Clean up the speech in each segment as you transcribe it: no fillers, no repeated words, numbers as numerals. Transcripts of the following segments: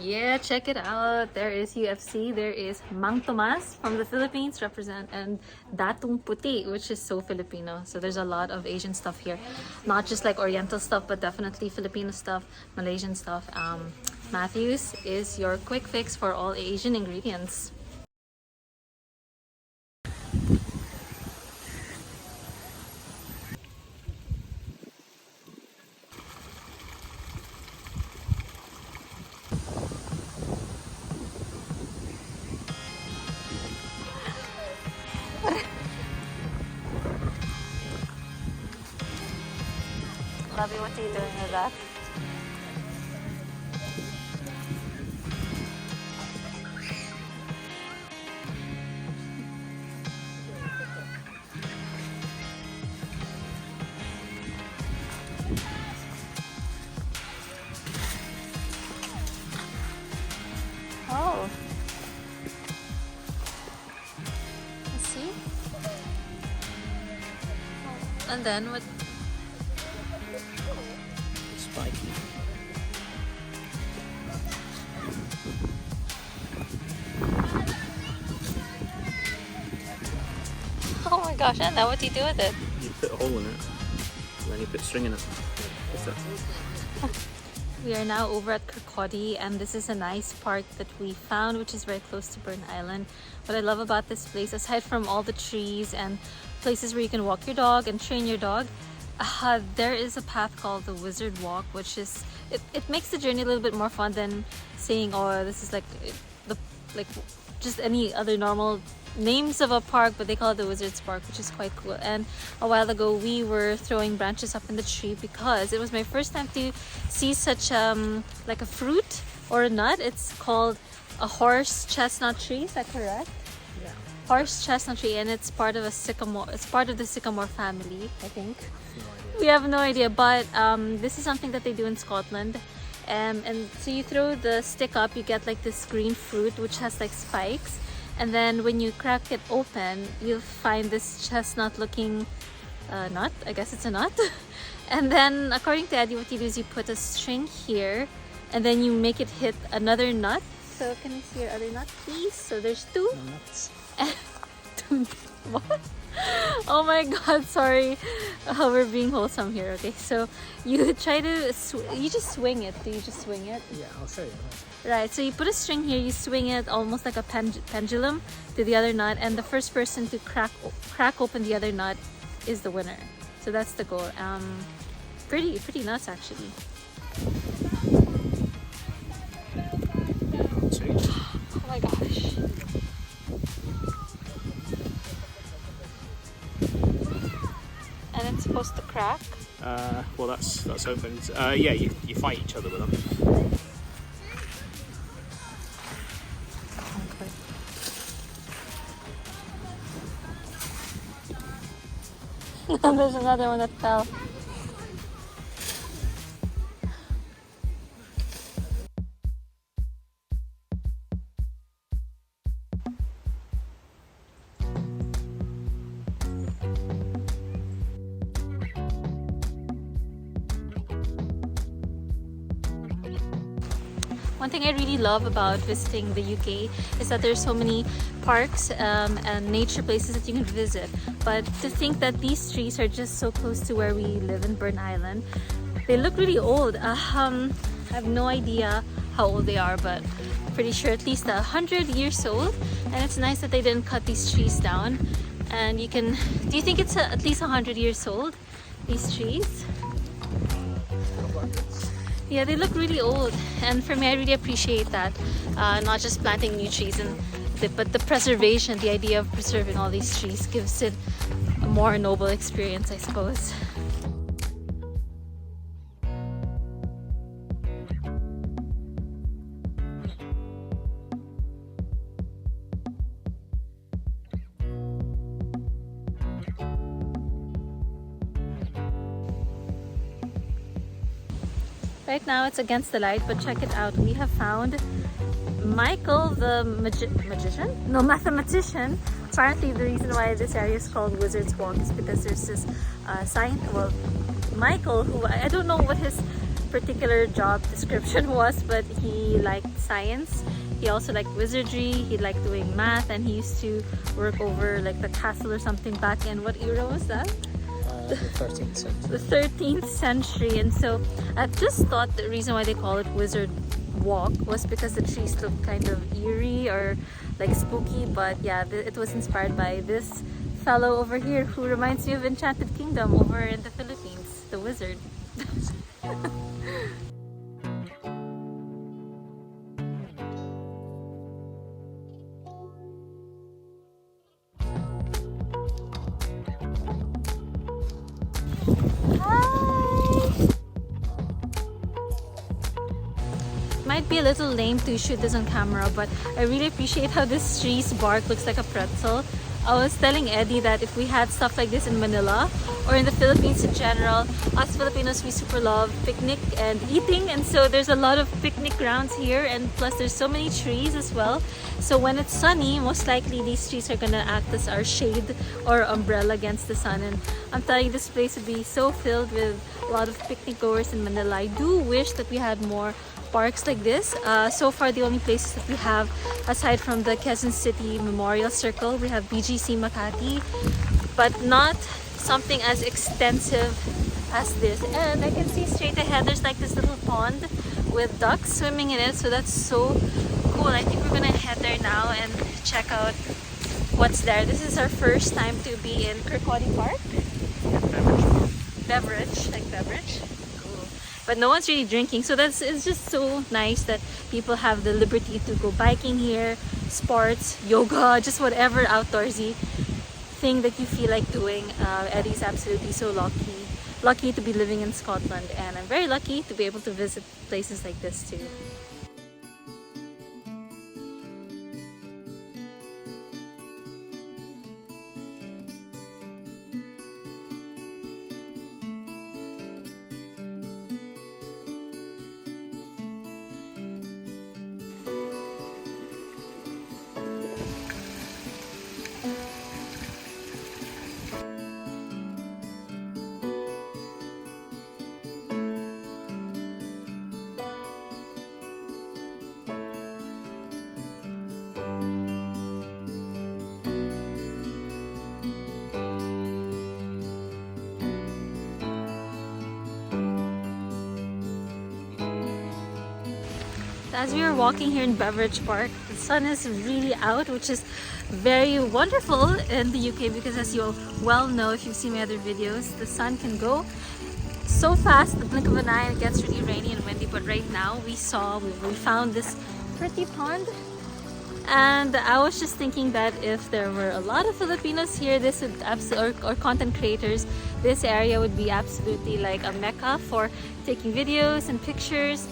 Yeah, check it out. There is UFC. There is Mang Tomas from the Philippines represent, and Datung Puti, which is so Filipino. So there's a lot of Asian stuff here, not just like Oriental stuff, but definitely Filipino stuff, Malaysian stuff. Matthews is your quick fix for all Asian ingredients. Bobby, what are you doing with that? Oh, let's see. And then what? Spiky. Oh my gosh! And then what do you do with it? You put a hole in it, and then you put string in it. That's it. We are now over at Kirkcaldy, and this is a nice park that we found, which is very close to Burn Island. What I love about this place, aside from all the trees and places where you can walk your dog and train your dog, there is a path called the Wizard Walk, which is it makes the journey a little bit more fun than saying, oh, this is like the like just any other normal names of a park, but they call it the Wizard's Park, which is quite cool. And a while ago we were throwing branches up in the tree because it was my first time to see such like a fruit or a nut. It's called a horse chestnut tree, is that correct? Yeah. Horse chestnut tree, and it's part of a sycamore. It's part of the sycamore family, I think. No idea. We have no idea, but this is something that they do in Scotland. And so you throw the stick up, you get like this green fruit which has like spikes, and then when you crack it open, you'll find this chestnut looking nut. I guess it's a nut. And then according to Eddie, what you do is you put a string here, and then you make it hit another nut. So can you see your other nut, please? So there's two. No nuts. What? Oh my god, sorry. We're being wholesome here. Okay, so you try to you just swing it. Do you just swing it? Yeah, I'll show you. Right, so you put a string here, you swing it almost like a pendulum to the other nut, and the first person to crack open the other nut is the winner. So that's the goal. Pretty nuts actually. Oh my gosh. And it's supposed to crack. Well, that's open. Yeah, you fight each other with them. And there's another one that fell. One thing I really love about visiting the UK is that there's so many parks and nature places that you can visit. But to think that these trees are just so close to where we live in Burn Island, they look really old. I have no idea how old they are, but pretty sure at least 100 years old. And it's nice that they didn't cut these trees down. And you can, do you think it's at least 100 years old, these trees? Yeah, they look really old, and for me, I really appreciate that. Not just planting new trees, but the preservation, the idea of preserving all these trees gives it a more noble experience, I suppose. Right now it's against the light, but check it out. We have found Michael the magician? No, mathematician. Apparently the reason why this area is called Wizard's Walk is because there's this Michael, who I don't know what his particular job description was, but he liked science. He also liked wizardry, he liked doing math, and he used to work over like the castle or something back in, what era was that? The 13th century. The 13th century. And so I just thought the reason why they call it Wizard Walk was because the trees look kind of eerie or like spooky, but yeah, it was inspired by this fellow over here who reminds me of Enchanted Kingdom over in the Philippines, the wizard. Might be a little lame to shoot this on camera, but I really appreciate how this tree's bark looks like a pretzel. I was telling Eddie that if we had stuff like this in Manila or in the Philippines in general, us Filipinos, we super love picnic and eating, and so there's a lot of picnic grounds here, and plus there's so many trees as well. So when it's sunny, most likely these trees are gonna act as our shade or umbrella against the sun, and I'm telling you, this place would be so filled with a lot of picnic goers in Manila. I do wish that we had more parks like this. So far the only places that we have aside from the Quezon City Memorial Circle, we have BGC Makati, but not something as extensive as this. And I can see straight ahead there's like this little pond with ducks swimming in it, so that's so cool. I think we're gonna head there now and check out what's there. This is our first time to be in Kirkcaldy Park. Beveridge, like Beveridge. But no one's really drinking, so it's just so nice that people have the liberty to go biking here, sports, yoga, just whatever outdoorsy thing that you feel like doing. Eddie's absolutely so lucky to be living in Scotland, and I'm very lucky to be able to visit places like this too. As we were walking here in Beveridge Park, the sun is really out, which is very wonderful in the UK because, as you well know if you've seen my other videos, the sun can go so fast, the blink of an eye, and it gets really rainy and windy. But right now we found this pretty pond, and I was just thinking that if there were a lot of Filipinos here, this would or content creators, this area would be absolutely like a mecca for taking videos and pictures.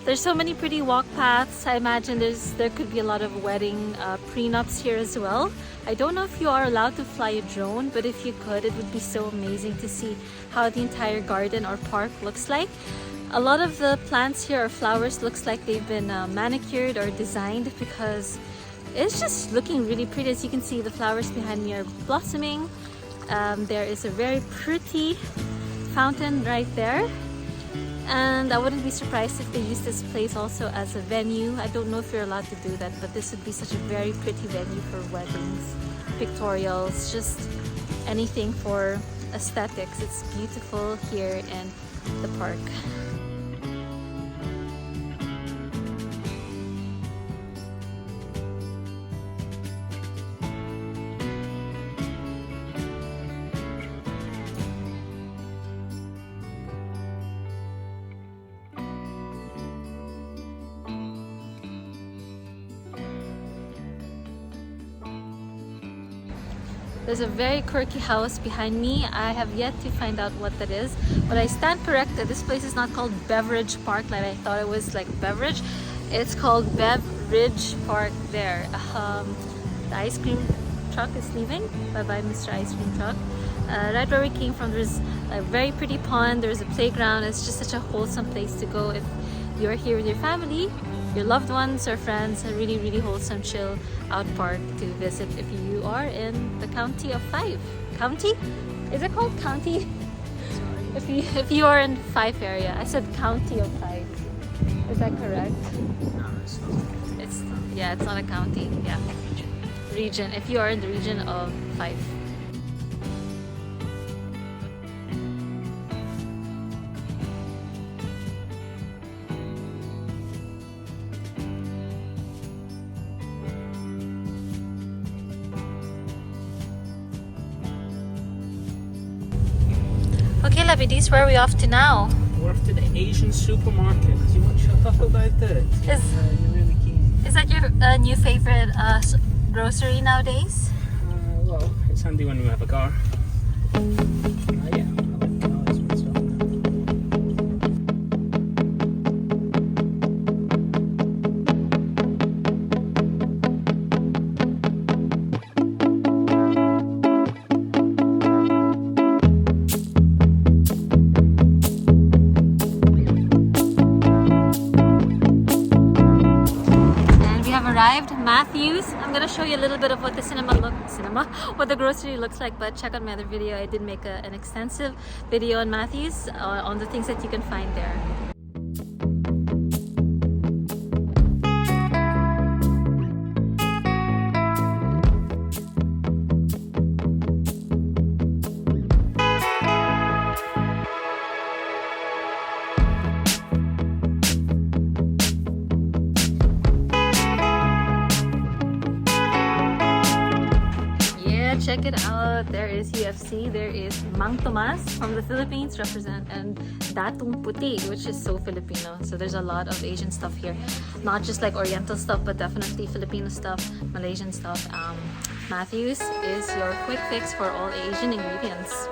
There's so many pretty walk paths. I imagine there could be a lot of wedding prenups here as well. I don't know if you are allowed to fly a drone, but if you could, it would be so amazing to see how the entire garden or park looks like. A lot of the plants here or flowers looks like they've been manicured or designed because it's just looking really pretty. As you can see, the flowers behind me are blossoming. There is a very pretty fountain right there. And I wouldn't be surprised if they use this place also as a venue. I don't know if you're allowed to do that, but this would be such a very pretty venue for weddings, pictorials, just anything for aesthetics. It's beautiful here in the park. There's a very quirky house behind me. I have yet to find out what that is, but I stand corrected. This place is not called Beveridge Park like I thought it was, like Beveridge. It's called Beveridge Park there. The ice cream truck is leaving. Bye-bye, Mr. Ice Cream Truck. Right where we came from, there's a very pretty pond. There's a playground. It's just such a wholesome place to go if you're here with your family, your loved ones or friends. A really, really wholesome, chill out park to visit if you are in the county of Fife. County? Is it called county? Sorry. If you are in Fife area, I said county of Fife. Is that correct? No, it's not. It's yeah, it's not a county. Yeah, region. If you are in the region of Fife. Okay, Labidis, where are we off to now? We're off to the Asian supermarket. Do you want to shut up about that? You're really keen. Is that your new favorite grocery nowadays? Well, it's handy when we have a car. Yeah, I like cars and stuff. Arrived Matthews. I'm gonna show you a little bit of what the what the grocery looks like, but check out my other video. I did make an extensive video on Matthews on the things that you can find there. Check it out. There is UFC. There is Mang Tomas from the Philippines and Datong Puti, which is so Filipino. So there's a lot of Asian stuff here, not just like Oriental stuff, but definitely Filipino stuff, Malaysian stuff. Matthews is your quick fix for all Asian ingredients.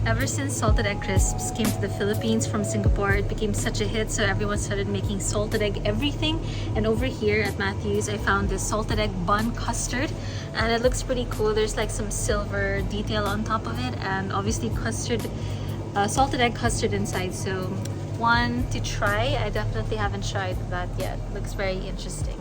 Ever since salted egg crisps came to the Philippines from Singapore, it became such a hit, so everyone started making salted egg everything. And over here at Matthews, I found this salted egg bun custard, and it looks pretty cool. There's like some silver detail on top of it, and obviously salted egg custard inside. So one to try. I definitely haven't tried that yet. Looks very interesting.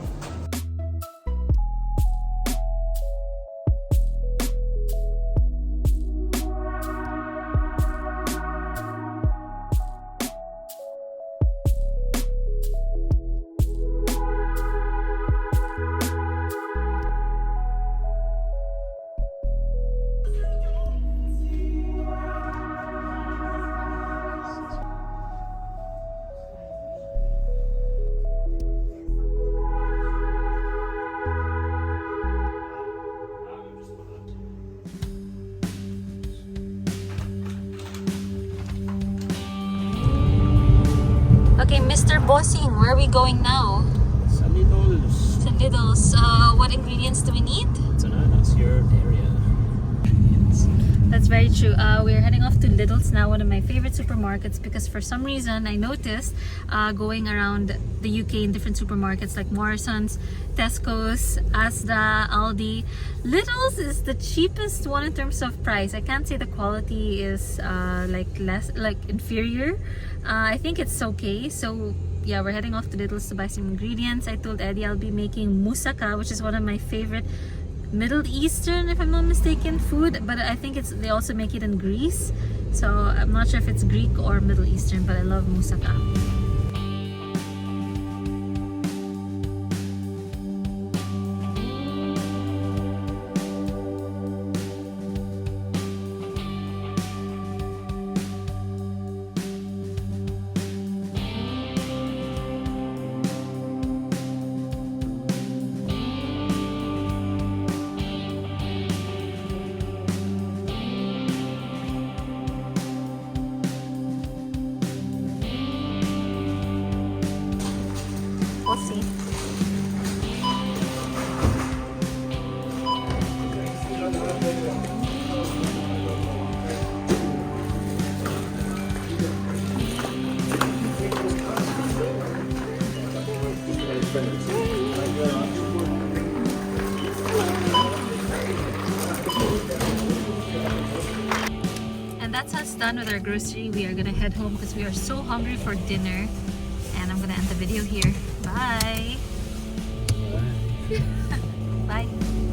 Okay, Mr. Bossing, where are we going now? Sa Lidl's. To Lidl's. What ingredients do we need? I don't know, that's your area. That's very true. We're heading off to Lidl's now, one of my favorite supermarkets, because for some reason I noticed going around the UK in different supermarkets like Morrison's, Tesco's, Asda, Aldi, Lidl's is the cheapest one in terms of price. I can't say the quality is inferior. I think it's okay. So yeah, we're heading off to Lidl's to buy some ingredients. I told Eddie I'll be making moussaka, which is one of my favorite Middle Eastern, if I'm not mistaken, food, but I think they also make it in Greece. So I'm not sure if it's Greek or Middle Eastern, but I love moussaka. We'll see. done with our grocery. We are gonna head home because we are so hungry for dinner. And I'm gonna end the video here. Bye. Bye. Bye.